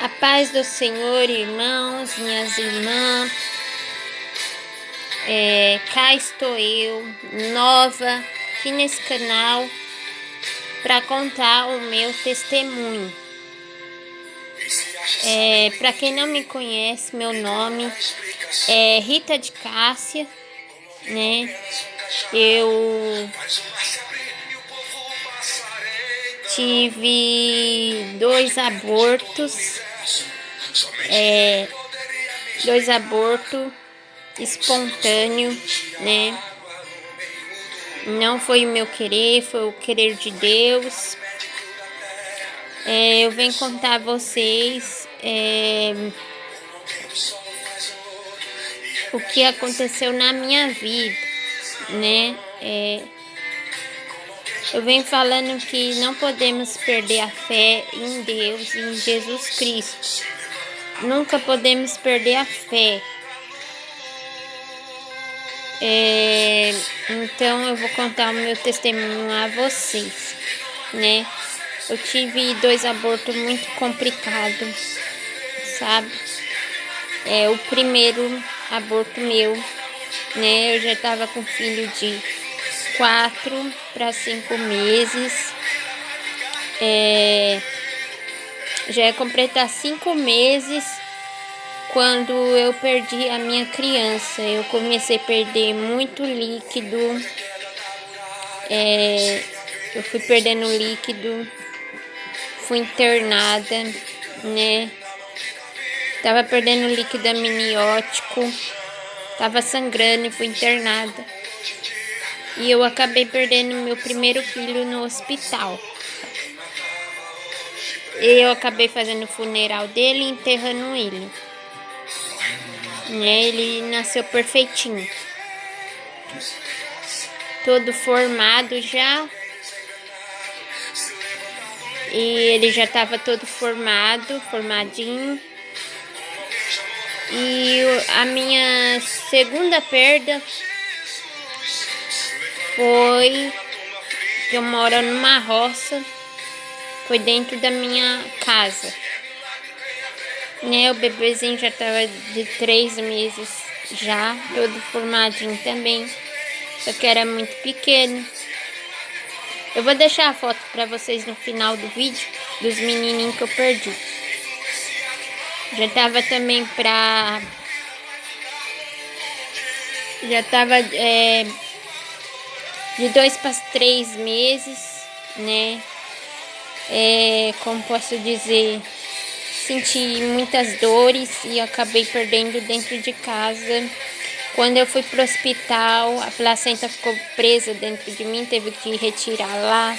A paz do Senhor, irmãos, minhas irmãs, cá estou eu, nova, aqui nesse canal, para contar o meu testemunho. Para quem não me conhece, meu nome é Rita de Cássia, né? Eu tive dois abortos espontâneos, né? Não foi o meu querer, foi o querer de Deus. Eu venho contar a vocês o que aconteceu na minha vida, né? Eu venho falando que não podemos perder a fé em Deus, em Jesus Cristo. Nunca podemos perder a fé. Então eu vou contar o meu testemunho a vocês, né? Eu tive dois abortos muito complicados, sabe? O primeiro aborto meu, né? Eu já tava com filho de 4 para 5 meses. Já ia completar 5 meses quando eu perdi a minha criança. Eu comecei a perder muito líquido. Eu fui perdendo líquido, fui internada, né? Tava perdendo líquido amniótico, tava sangrando e fui internada. E eu acabei perdendo meu primeiro filho no hospital. Eu acabei fazendo o funeral dele e enterrando ele. Ele nasceu perfeitinho, todo formado já. E ele já estava todo formadinho. E a minha segunda perda foi que eu moro numa roça, foi dentro da minha casa. O bebezinho já estava de 3 meses já, todo formadinho também, só que era muito pequeno. Eu vou deixar a foto para vocês no final do vídeo dos menininhos que eu perdi. Já tava também já tava de 2 para 3 meses, né? Como posso dizer, senti muitas dores e acabei perdendo dentro de casa. Quando eu fui pro hospital, a placenta ficou presa dentro de mim, teve que retirar lá.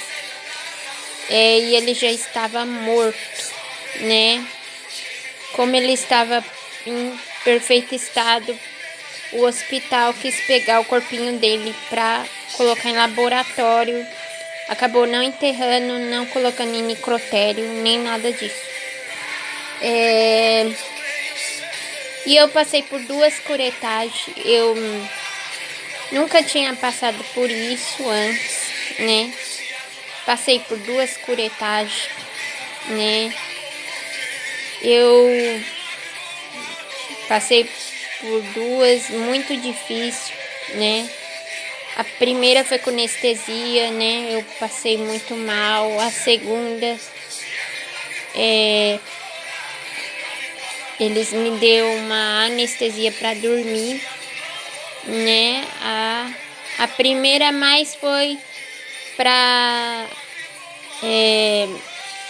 E ele já estava morto, né? Como ele estava em perfeito estado, o hospital quis pegar o corpinho dele para colocar em laboratório. Acabou não enterrando, não colocando em necrotério, nem nada disso. E eu passei por 2 curetagens. Eu nunca tinha passado por isso antes, né? Passei por 2 curetagens, né? Eu passei por 2 muito difícil, né? A primeira foi com anestesia, né? Eu passei muito mal. A segunda, eles me deu uma anestesia para dormir, né? A primeira mais foi para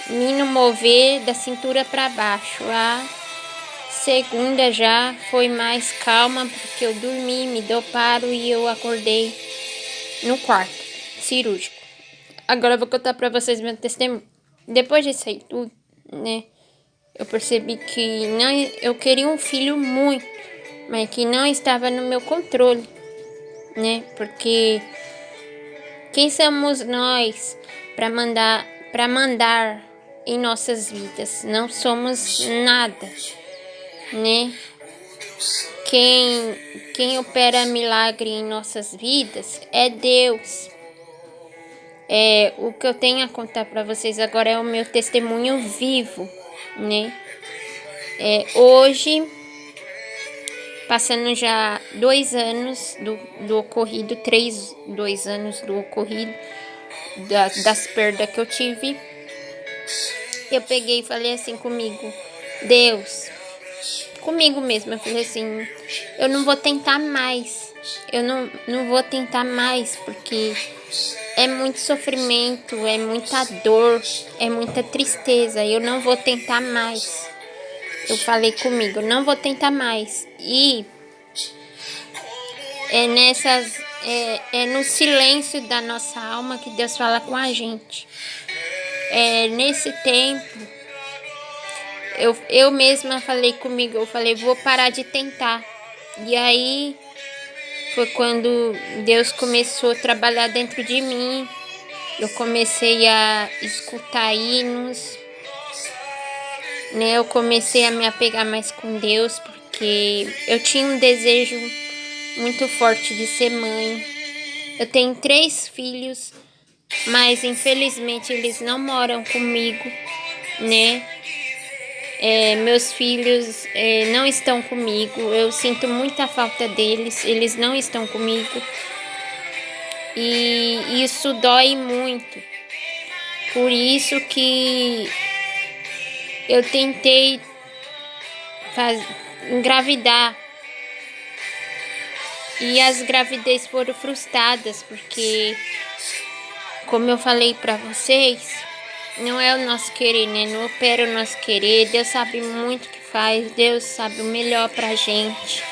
me não mover da cintura para baixo. A segunda já foi mais calma, porque eu dormi, me deu paro e eu acordei no quarto cirúrgico. Agora eu vou contar para vocês meu testemunho. Depois disso aí tudo, né? Eu percebi que eu queria um filho muito, mas que não estava no meu controle, né? Porque quem somos nós para mandar em nossas vidas? Não somos nada, né? Quem opera milagre em nossas vidas é Deus. O que eu tenho a contar para vocês agora é o meu testemunho vivo, né? Hoje, passando já 2 anos do ocorrido, 2 anos do ocorrido, das perdas que eu tive, eu peguei e falei assim comigo: Deus, comigo mesma, eu falei assim, eu não vou tentar mais, eu não vou tentar mais, porque é muito sofrimento, é muita dor, é muita tristeza, eu não vou tentar mais. Eu falei comigo, não vou tentar mais. E é no silêncio da nossa alma que Deus fala com a gente. Nesse tempo, eu mesma falei comigo, eu falei, vou parar de tentar. E aí foi quando Deus começou a trabalhar dentro de mim. Eu comecei a escutar hinos, né? Eu comecei a me apegar mais com Deus, porque eu tinha um desejo muito forte de ser mãe. Eu tenho 3 filhos, mas infelizmente eles não moram comigo, né? Meus filhos não estão comigo, eu sinto muita falta deles, eles não estão comigo. E isso dói muito. Por isso que eu tentei engravidar. E as gravidez foram frustradas, porque, como eu falei pra vocês, não é o nosso querer, né? Não opera o nosso querer. Deus sabe muito o que faz. Deus sabe o melhor pra gente.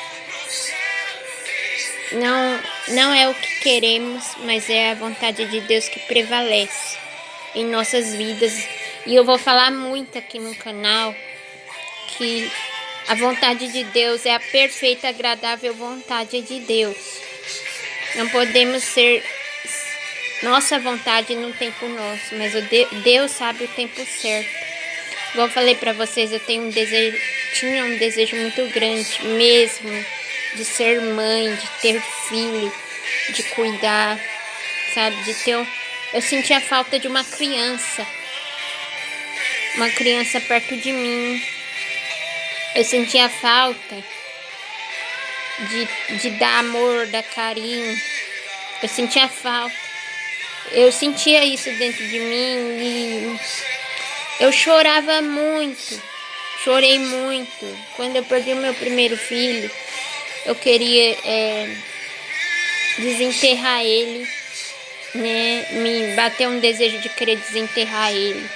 Não é o que queremos, mas é a vontade de Deus que prevalece em nossas vidas. E eu vou falar muito aqui no canal que a vontade de Deus é a perfeita, agradável vontade de Deus. Não podemos ser nossa vontade no tempo nosso, mas Deus sabe o tempo certo. Igual eu falei pra vocês, eu tinha um desejo muito grande mesmo de ser mãe, de ter filho, de cuidar, sabe, eu sentia falta de uma criança perto de mim. Eu sentia falta de dar amor, dar carinho. Eu sentia falta. Eu sentia isso dentro de mim e eu chorava muito. Chorei muito. Quando eu perdi o meu primeiro filho, eu queria desenterrar ele, né? Me bateu um desejo de querer desenterrar ele.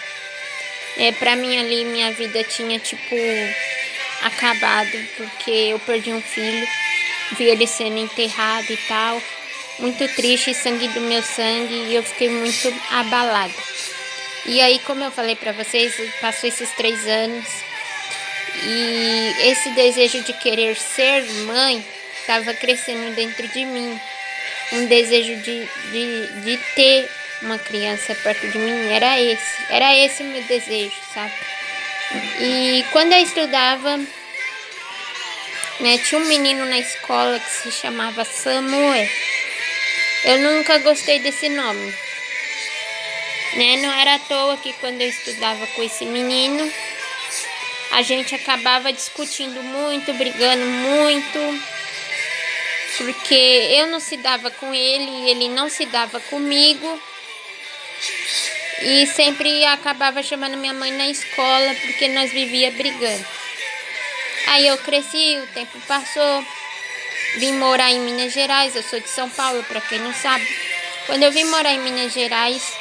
Pra mim ali, minha vida tinha acabado, porque eu perdi um filho, vi ele sendo enterrado e tal, muito triste, sangue do meu sangue, e eu fiquei muito abalada. E aí, como eu falei pra vocês, passou esses 3 anos, e esse desejo de querer ser mãe estava crescendo dentro de mim, um desejo de ter uma criança perto de mim, era esse o meu desejo, sabe? E quando eu estudava, né, tinha um menino na escola que se chamava Samuel. Eu nunca gostei desse nome, né? Não era à toa que quando eu estudava com esse menino, a gente acabava discutindo muito, brigando muito, porque eu não se dava com ele e ele não se dava comigo. E sempre acabava chamando minha mãe na escola porque nós vivíamos brigando. Aí eu cresci, o tempo passou, vim morar em Minas Gerais, eu sou de São Paulo, pra quem não sabe. Quando eu vim morar em Minas Gerais,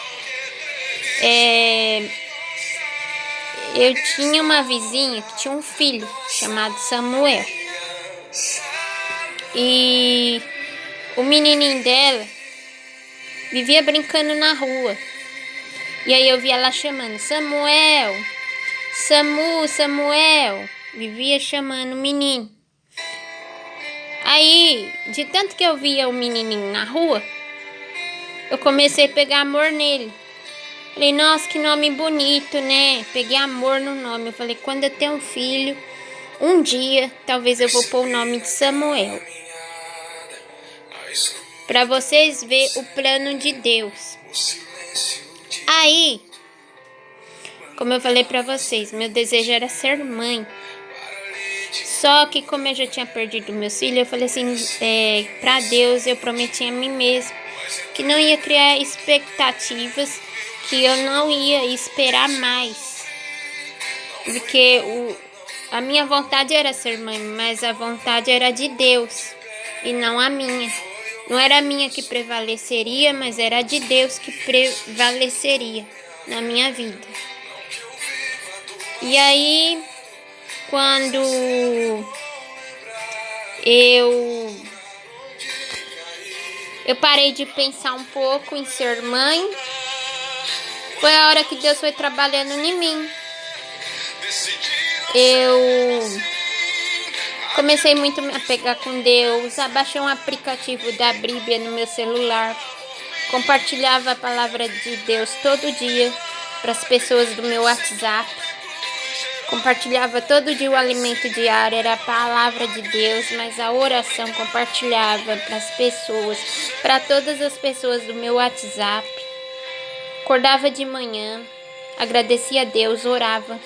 eu tinha uma vizinha que tinha um filho chamado Samuel. E o menininho dela vivia brincando na rua. E aí eu via ela chamando, Samuel, Samuel, vivia chamando o menino. Aí, de tanto que eu via o menininho na rua, eu comecei a pegar amor nele. Falei, nossa, que nome bonito, né? Peguei amor no nome. Eu falei, quando eu tenho um filho, um dia, talvez eu vou pôr o nome de Samuel. Pra vocês verem o plano de Deus. Aí, como eu falei pra vocês, meu desejo era ser mãe. Só que como eu já tinha perdido meus filhos, eu falei assim, para Deus eu prometi a mim mesmo que não ia criar expectativas, que eu não ia esperar mais. Porque a minha vontade era ser mãe, mas a vontade era de Deus e não a minha. Não era a minha que prevaleceria, mas era a de Deus que prevaleceria na minha vida. E aí, quando eu parei de pensar um pouco em ser mãe, foi a hora que Deus foi trabalhando em mim. Eu comecei muito a me apegar com Deus, abaixei um aplicativo da Bíblia no meu celular, compartilhava a palavra de Deus todo dia para as pessoas do meu WhatsApp, compartilhava todo dia o alimento diário, era a palavra de Deus, mas a oração compartilhava para as pessoas, para todas as pessoas do meu WhatsApp. Acordava de manhã, agradecia a Deus, orava,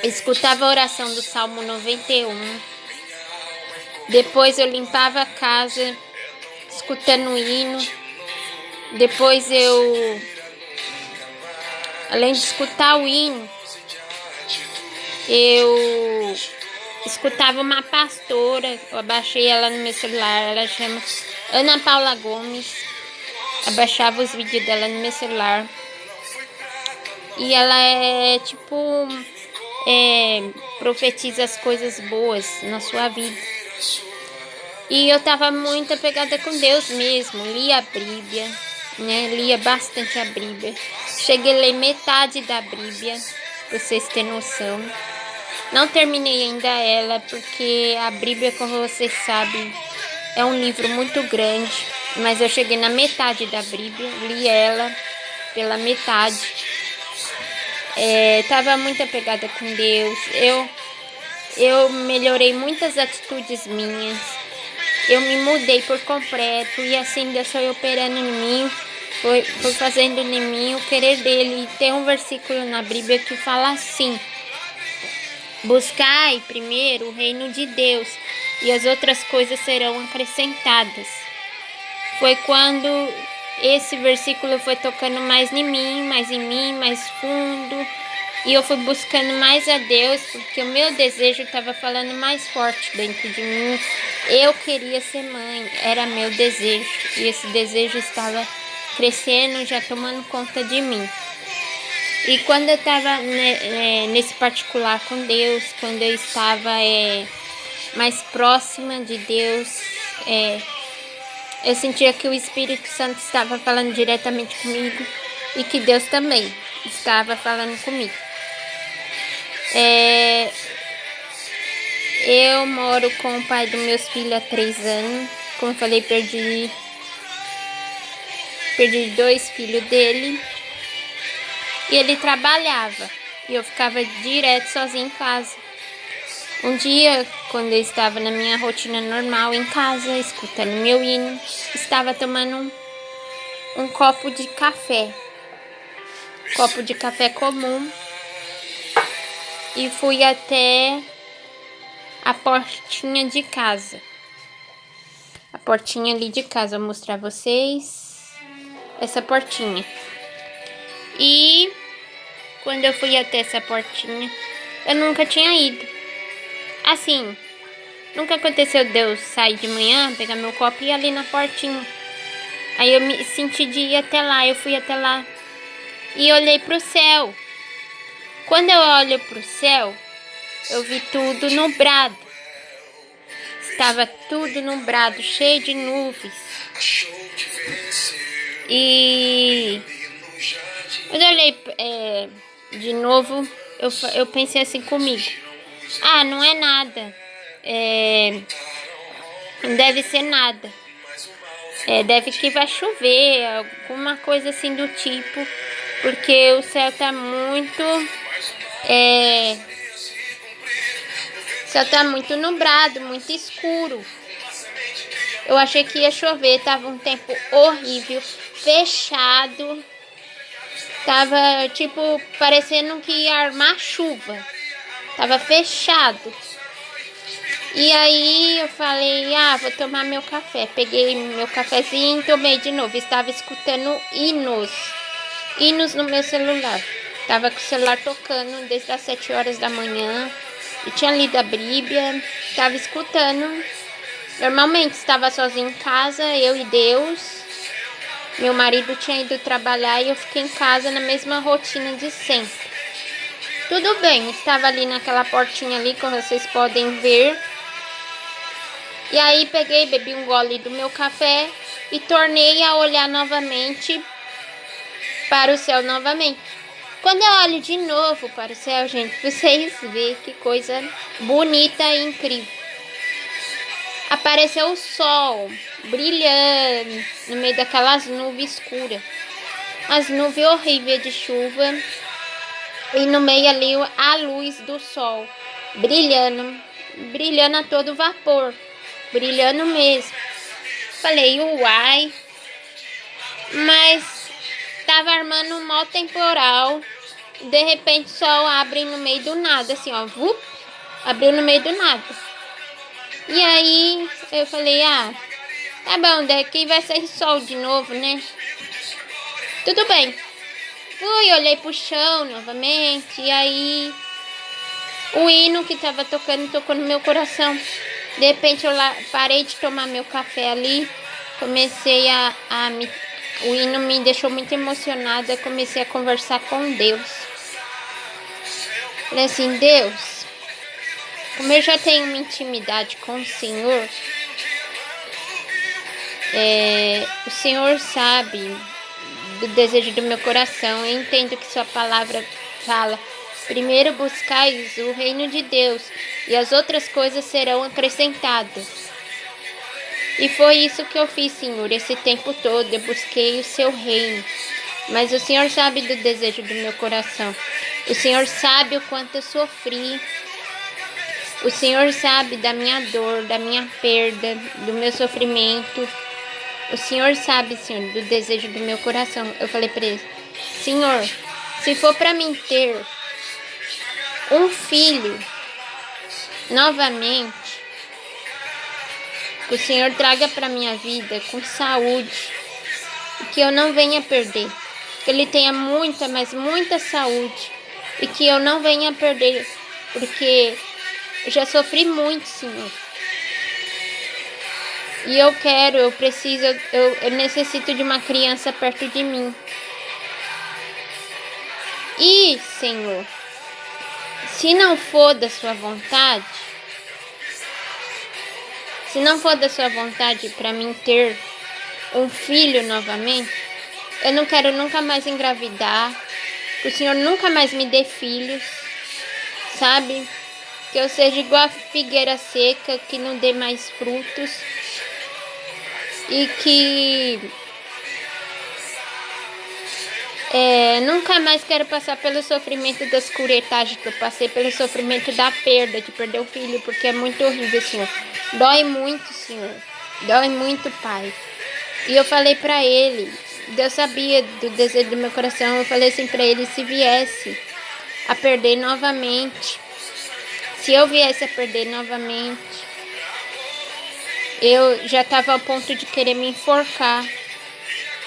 escutava a oração do Salmo 91. Depois eu limpava a casa, escutando o hino. Depois além de escutar o hino, eu escutava uma pastora, eu abaixei ela no meu celular, ela chama Ana Paula Gomes, abaixava os vídeos dela no meu celular. E ela profetiza as coisas boas na sua vida. E eu tava muito apegada com Deus mesmo, lia a Bíblia, né? Lia bastante a Bíblia. Cheguei a ler metade da Bíblia, pra vocês terem noção. Não terminei ainda ela, porque a Bíblia, como vocês sabem, é um livro muito grande. Mas eu cheguei na metade da Bíblia, li ela pela metade. Tava muito apegada com Deus. Eu melhorei muitas atitudes minhas. Eu me mudei por completo e assim Deus foi operando em mim, foi fazendo em mim o querer dele. E tem um versículo na Bíblia que fala assim: buscai primeiro o reino de Deus e as outras coisas serão acrescentadas. Foi quando esse versículo foi tocando mais em mim, mais fundo. E eu fui buscando mais a Deus, porque o meu desejo estava falando mais forte dentro de mim. Eu queria ser mãe, era meu desejo. E esse desejo estava crescendo, já tomando conta de mim. E quando eu estava nesse particular com Deus, quando eu estava mais próxima de Deus, eu sentia que o Espírito Santo estava falando diretamente comigo e que Deus também estava falando comigo. Eu moro com o pai dos meus filhos há 3 anos. Como eu falei, perdi 2 filhos dele. E ele trabalhava. E eu ficava direto sozinha em casa. Um dia, quando eu estava na minha rotina normal em casa, escutando meu hino, estava tomando um copo de café. Copo de café comum. E fui até a portinha de casa. A portinha ali de casa, vou mostrar a vocês essa portinha. E quando eu fui até essa portinha, eu nunca tinha ido. Assim, nunca aconteceu de eu sair de manhã, pegar meu copo e ir ali na portinha. Aí eu me senti de ir até lá, eu fui até lá e olhei pro céu. Quando eu olho pro céu, eu vi tudo nublado. Estava tudo nublado, cheio de nuvens. E quando eu olhei de novo, eu pensei assim comigo: ah, não é nada. Não deve ser nada. Deve que vai chover, alguma coisa assim do tipo. Porque o céu tá muito... o céu tá muito nublado, muito escuro. Eu achei que ia chover, tava um tempo horrível, fechado. Tava tipo parecendo que ia armar chuva. Tava fechado. E aí eu falei, vou tomar meu café. Peguei meu cafezinho e tomei de novo. Estava escutando hinos no meu celular. Tava com o celular tocando desde as 7 horas da manhã. E tinha lido a Bíblia. Tava escutando. Normalmente estava sozinha em casa, eu e Deus. Meu marido tinha ido trabalhar e eu fiquei em casa na mesma rotina de sempre. Tudo bem, estava ali naquela portinha ali, como vocês podem ver. E aí peguei, bebi um gole do meu café e tornei a olhar novamente para o céu novamente. Quando eu olho de novo para o céu, gente, vocês veem que coisa bonita e incrível. Apareceu o sol brilhando no meio daquelas nuvens escuras. As nuvens horríveis de chuva. E no meio ali a luz do sol brilhando. Brilhando a todo vapor. Brilhando mesmo. Falei, uai. Mas tava armando um mau temporal. De repente o sol abre no meio do nada. Assim, ó. Abriu no meio do nada. E aí eu falei, tá bom, daqui vai sair sol de novo, né? Tudo bem. Fui, olhei pro chão novamente. E aí o hino que tava tocando tocou no meu coração. De repente eu parei de tomar meu café ali. Comecei o hino me deixou muito emocionada. Comecei a conversar com Deus. Falei assim, Deus, como eu já tenho uma intimidade com o Senhor, o Senhor sabe do desejo do meu coração. Eu entendo que sua palavra fala, primeiro buscais o reino de Deus e as outras coisas serão acrescentadas. E foi isso que eu fiz, Senhor, esse tempo todo. Eu busquei o seu reino. Mas o Senhor sabe do desejo do meu coração. O Senhor sabe o quanto eu sofri. O Senhor sabe da minha dor, da minha perda, do meu sofrimento. O Senhor sabe, Senhor, do desejo do meu coração. Eu falei para ele, Senhor, se for para mim ter um filho novamente, que o Senhor traga para minha vida com saúde, e que eu não venha perder, que ele tenha muita, mas muita saúde, e que eu não venha perder, porque eu já sofri muito, Senhor. E eu preciso, eu necessito de uma criança perto de mim. E, Senhor, se não for da sua vontade, se não for da sua vontade para mim ter um filho novamente, eu não quero nunca mais engravidar, que o Senhor nunca mais me dê filhos, sabe? Que eu seja igual a figueira seca, que não dê mais frutos. E que nunca mais quero passar pelo sofrimento das curetagens que eu passei, pelo sofrimento da perda, de perder o filho, porque é muito horrível, Senhor. Dói muito, Senhor. Dói muito, Pai. E eu falei pra ele, Deus sabia do desejo do meu coração, eu falei assim pra ele, se viesse a perder novamente, se eu viesse a perder novamente, eu já estava ao ponto de querer me enforcar,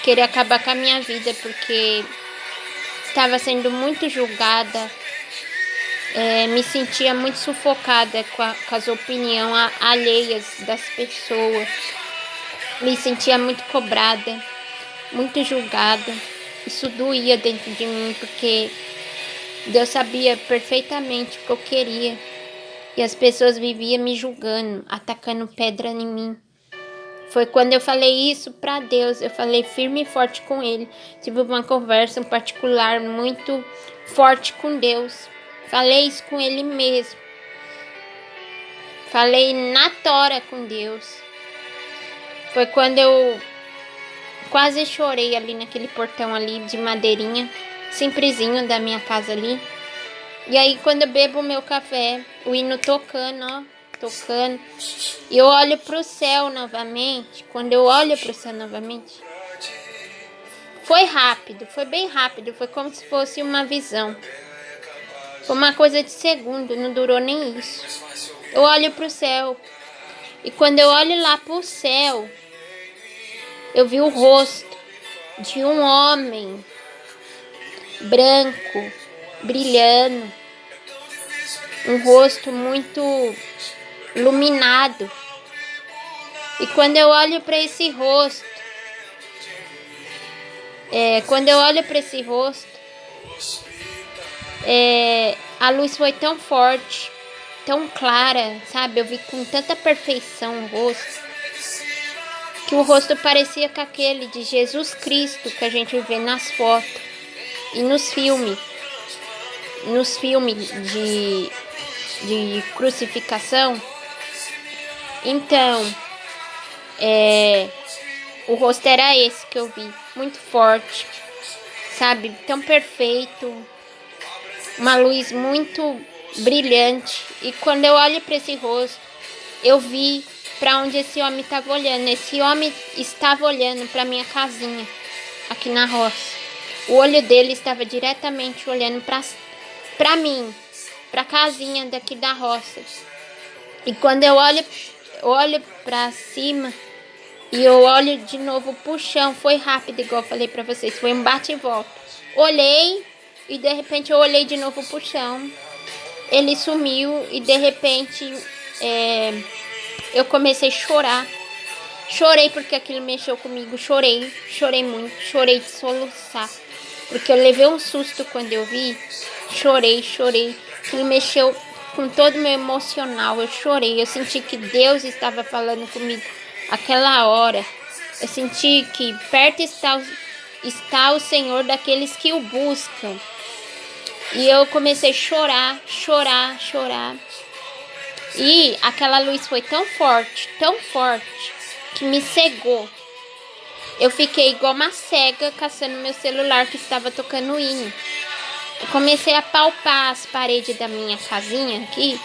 querer acabar com a minha vida, porque estava sendo muito julgada, me sentia muito sufocada com as opiniões alheias das pessoas, me sentia muito cobrada, muito julgada. Isso doía dentro de mim, porque Deus sabia perfeitamente o que eu queria. E as pessoas viviam me julgando, atacando pedra em mim. Foi quando eu falei isso para Deus, eu falei firme e forte com Ele. Tive uma conversa particular muito forte com Deus. Falei isso com Ele mesmo. Falei na tora com Deus. Foi quando eu quase chorei ali naquele portão ali de madeirinha, simplesinho da minha casa ali. E aí quando eu bebo o meu café, o hino tocando, ó, tocando, e eu olho pro céu novamente. Quando eu olho pro céu novamente, foi rápido, foi bem rápido, foi como se fosse uma visão. Foi uma coisa de segundo, não durou nem isso. eu olho para o céu. E quando eu olho lá para o céu, eu vi o rosto de um homem branco, brilhando, um rosto muito iluminado. E quando eu olho para esse rosto, a luz foi tão forte, tão clara, sabe? Eu vi com tanta perfeição o rosto, que o rosto parecia com aquele de Jesus Cristo que a gente vê nas fotos e nos filmes de crucificação. Então, o rosto era esse que eu vi, muito forte, sabe? Tão perfeito, uma luz muito brilhante. E quando eu olho para esse rosto, eu vi para onde esse homem estava olhando. Esse homem estava olhando para minha casinha aqui na roça. O olho dele estava diretamente olhando para mim, para a casinha daqui da roça. E quando eu olho para cima e eu olho de novo pro chão, foi rápido, igual eu falei para vocês, foi um bate e volta. Olhei e de repente eu olhei de novo pro chão. Ele sumiu e de repente eu comecei a chorar. Chorei porque aquilo mexeu comigo. Chorei muito. Chorei de soluçar. Porque eu levei um susto quando eu vi. Chorei. Aquilo mexeu com todo o meu emocional. Eu chorei. Eu senti que Deus estava falando comigo aquela hora. Eu senti que perto está o Senhor daqueles que o buscam. E eu comecei a chorar. E aquela luz foi tão forte, que me cegou. Eu fiquei igual uma cega caçando meu celular que estava tocando hino. Eu comecei a palpar as paredes da minha casinha aqui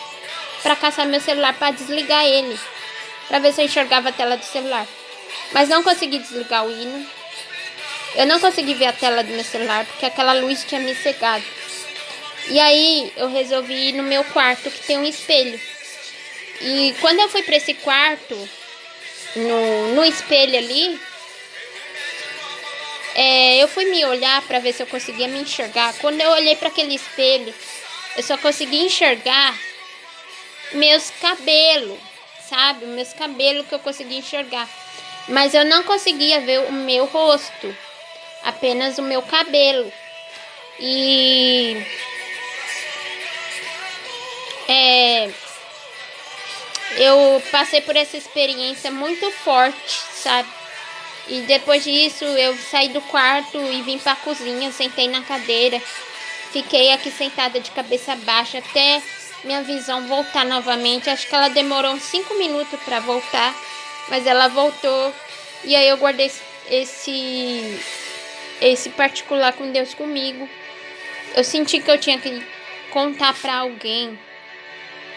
para caçar meu celular, para desligar ele, para ver se eu enxergava a tela do celular. Mas não consegui desligar o hino. Eu não consegui ver a tela do meu celular porque aquela luz tinha me cegado. E aí eu resolvi ir no meu quarto que tem um espelho. E quando eu fui para esse quarto, no espelho ali, eu fui me olhar para ver se eu conseguia me enxergar. Quando eu olhei para aquele espelho, eu só consegui enxergar meus cabelos, sabe? Meus cabelos que eu consegui enxergar. Mas eu não conseguia ver o meu rosto, apenas o meu cabelo. E eu passei por essa experiência muito forte, sabe? E depois disso eu saí do quarto e vim para a cozinha, sentei na cadeira, fiquei aqui sentada de cabeça baixa até minha visão voltar novamente. Acho que ela demorou uns 5 minutos para voltar, mas ela voltou. E aí eu guardei esse particular com Deus comigo. Eu senti que eu tinha que contar para alguém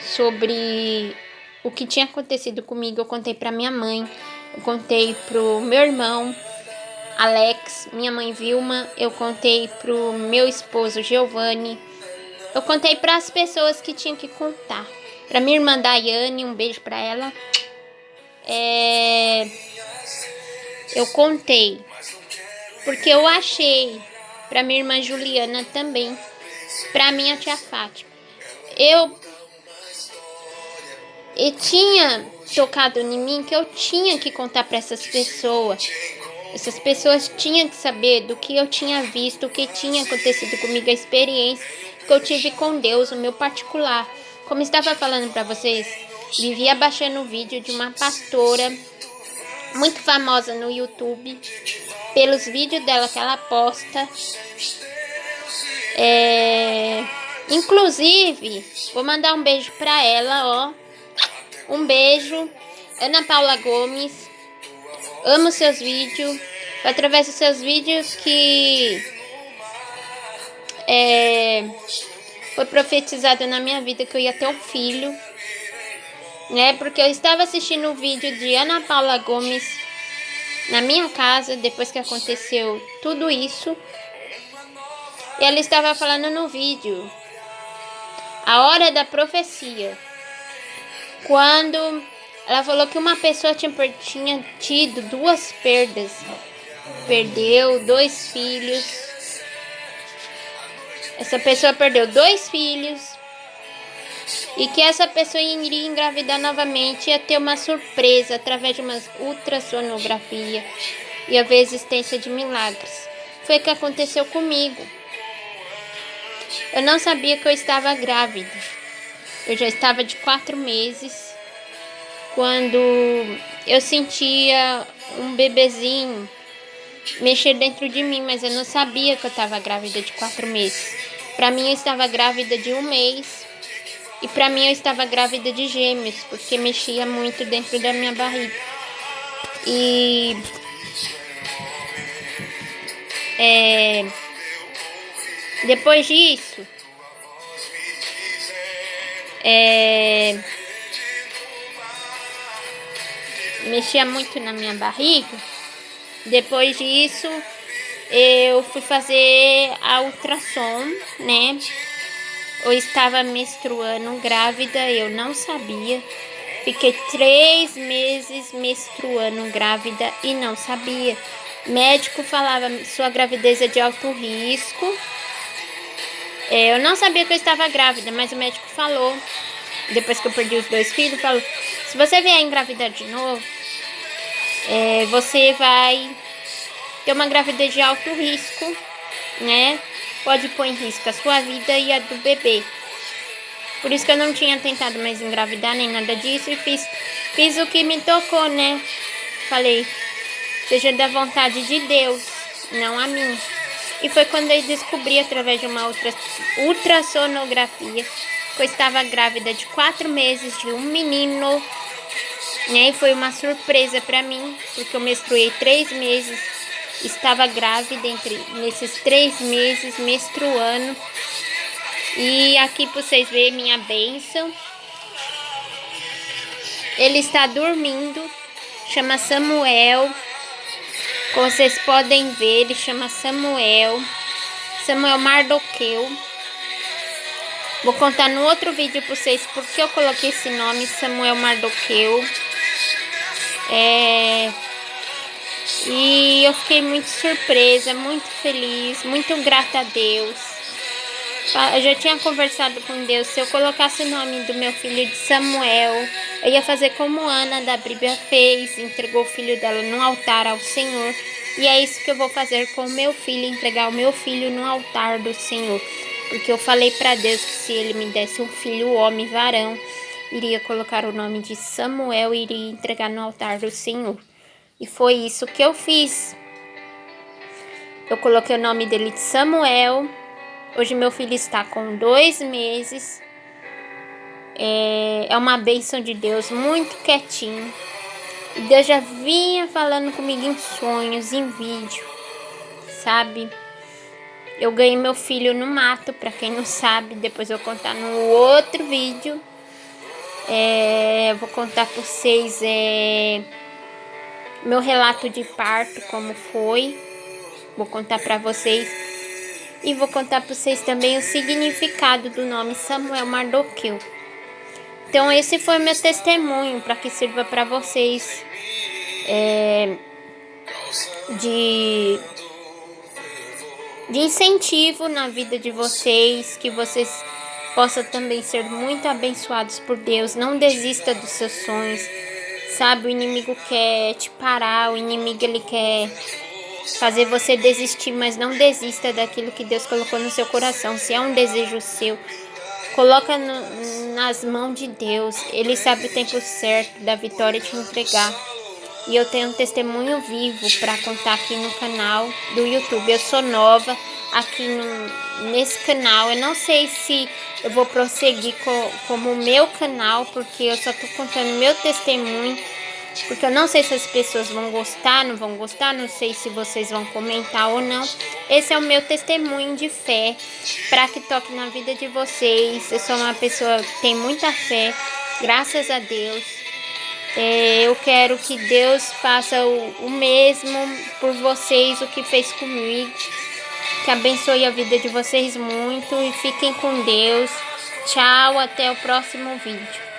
sobre o que tinha acontecido comigo. Eu contei para minha mãe, eu contei pro meu irmão Alex, minha mãe Vilma, eu contei pro meu esposo Giovanni, eu contei para as pessoas que tinham que contar. Para minha irmã Daiane, um beijo para ela. Eu contei porque eu achei, para minha irmã Juliana também, para minha tia Fátima. Eu tinha tocado em mim que eu tinha que contar para essas pessoas. Essas pessoas tinham que saber do que eu tinha visto, o que tinha acontecido comigo, a experiência que eu tive com Deus, o meu particular. Como estava falando para vocês, vivia baixando o vídeo de uma pastora muito famosa no YouTube, pelos vídeos dela que ela posta. Inclusive, vou mandar um beijo para ela, ó. Um beijo, Ana Paula Gomes. Amo seus vídeos. Foi através dos seus vídeos que foi profetizado na minha vida que eu ia ter um filho, né? Porque eu estava assistindo o vídeo de Ana Paula Gomes na minha casa depois que aconteceu tudo isso. E ela estava falando no vídeo a hora da profecia. quando ela falou que uma pessoa tinha tido 2 perdas. Perdeu 2 filhos. Essa pessoa perdeu 2 filhos. E que essa pessoa iria engravidar novamente, ia ter uma surpresa através de uma ultrassonografia. E haver existência de milagres. Foi o que aconteceu comigo. Eu não sabia que eu estava grávida. Eu já estava de 4 meses quando eu sentia um bebezinho mexer dentro de mim, mas eu não sabia que eu estava grávida de 4 meses. Para mim, eu estava grávida de 1 mês e para mim, eu estava grávida de gêmeos, porque mexia muito dentro da minha barriga. E depois disso, mexia muito na minha barriga. Depois disso, eu fui fazer a ultrassom, né? Eu estava menstruando grávida, eu não sabia. Fiquei 3 meses menstruando grávida e não sabia. Médico falava, sua gravidez é de alto risco. Eu não sabia que eu estava grávida, mas o médico falou, depois que eu perdi os 2 filhos, falou, se você vier engravidar de novo, você vai ter uma gravidez de alto risco, né? Pode pôr em risco a sua vida e a do bebê. Por isso que eu não tinha tentado mais engravidar, nem nada disso, e fiz o que me tocou, né? Falei, seja da vontade de Deus, não a minha. E foi quando eu descobri, através de uma ultrassonografia, que eu estava grávida de 4 meses de um menino, né? E foi uma surpresa para mim, porque eu menstruei 3 meses, estava grávida nesses 3 meses, menstruando. E aqui para vocês verem minha bênção. Ele está dormindo, chama Samuel. Como vocês podem ver, ele chama Samuel Mardoqueu. Vou contar no outro vídeo para vocês porque eu coloquei esse nome, Samuel Mardoqueu. E eu fiquei muito surpresa, muito feliz, muito grata a Deus. Eu já tinha conversado com Deus, se eu colocasse o nome do meu filho de Samuel, eu ia fazer como Ana da Bíblia fez, entregou o filho dela no altar ao Senhor. E é isso que eu vou fazer com o meu filho, entregar o meu filho no altar do Senhor. Porque eu falei para Deus que se ele me desse um filho, homem, varão, iria colocar o nome de Samuel e iria entregar no altar do Senhor. E foi isso que eu fiz. Eu coloquei o nome dele de Samuel. Hoje meu filho está com 2 meses. É uma bênção de Deus, muito quietinho. E Deus já vinha falando comigo em sonhos, em vídeo, sabe? Eu ganhei meu filho no mato, pra quem não sabe, depois eu vou contar no outro vídeo. Eu vou contar pra vocês meu relato de parto, como foi. Vou contar pra vocês. E vou contar pra vocês também o significado do nome Samuel Mardoqueu. Então esse foi meu testemunho, para que sirva para vocês de incentivo na vida de vocês, que vocês possam também ser muito abençoados por Deus. Não desista dos seus sonhos, sabe? O inimigo quer te parar, o inimigo ele quer fazer você desistir, mas não desista daquilo que Deus colocou no seu coração. Se é um desejo seu, coloca nas mãos de Deus. Ele sabe o tempo certo da vitória te entregar. E eu tenho um testemunho vivo para contar aqui no canal do YouTube. Eu sou nova aqui nesse canal. Eu não sei se eu vou prosseguir como o meu canal, porque eu só tô contando meu testemunho. Porque eu não sei se as pessoas vão gostar, não vão gostar, não sei se vocês vão comentar ou não. Esse é o meu testemunho de fé, para que toque na vida de vocês. Eu sou uma pessoa que tem muita fé, graças a Deus. Eu quero que Deus faça o mesmo por vocês, o que fez comigo. Que abençoe a vida de vocês muito e fiquem com Deus. Tchau, até o próximo vídeo.